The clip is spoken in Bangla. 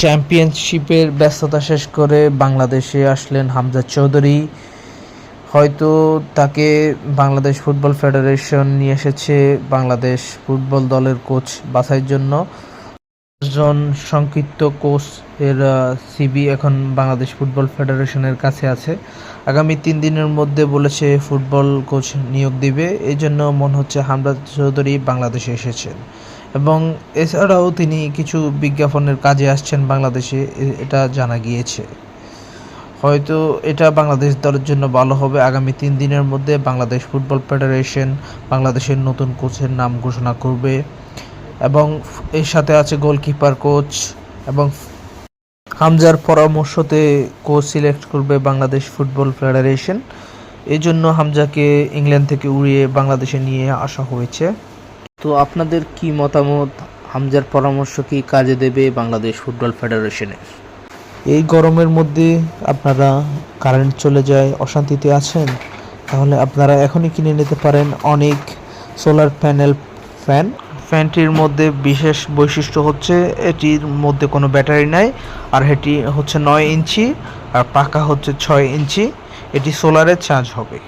চ্যাম্পিয়নশিপের ব্যস্ততা শেষ করে বাংলাদেশে আসলেন হামজা চৌধুরী। হয়তো তাকে বাংলাদেশ ফুটবল ফেডারেশন নিয়ে এসেছে বাংলাদেশ ফুটবল দলের কোচ বাছাইয়ের জন্য। জন সংক্ষিপ্ত কোচ এর সিভি এখন বাংলাদেশ ফুটবল ফেডারেশনের কাছে আছে। আগামী 3 দিনের মধ্যে বলেছে ফুটবল কোচ নিয়োগ দিবে। এই জন্য মনে হচ্ছে হামজা চৌধুরী বাংলাদেশে এসেছেন এবং এছাড়াও তিনি কিছু বিজ্ঞাপনের কাজে আসছেন বাংলাদেশে, এটা জানা গিয়েছে। হয়তো এটা বাংলাদেশ দলের জন্য ভালো হবে। আগামী 3 দিনের মধ্যে বাংলাদেশ ফুটবল ফেডারেশন বাংলাদেশের নতুন কোচের নাম ঘোষণা করবে এবং এর সাথে আছে গোলকিপার কোচ এবং হামজার পরামর্শতে কোচ সিলেক্ট করবে বাংলাদেশ ফুটবল ফেডারেশন। এই জন্য হামজাকে ইংল্যান্ড থেকে উড়িয়ে বাংলাদেশে নিয়ে আসা হয়েছে। তো আপনাদের কি মতামত? হামজার পরামর্শ কি কাজে দেবে বাংলাদেশ ফুটবল ফেডারেশনে? এই গরমের মধ্যে আপনারা কারেন্ট চলে যায়, অশান্তিতে আছেন, তাহলে আপনারা এখনই কিনে নিতে পারেন অনেক সোলার প্যানেল ফ্যানটির মধ্যে বিশেষ বৈশিষ্ট্য হচ্ছে এটির মধ্যে কোনো ব্যাটারি নাই, আর এটি হচ্ছে 9 ইঞ্চি আর পাকা হচ্ছে 6 ইঞ্চি। এটি সোলারে চার্জ হবে।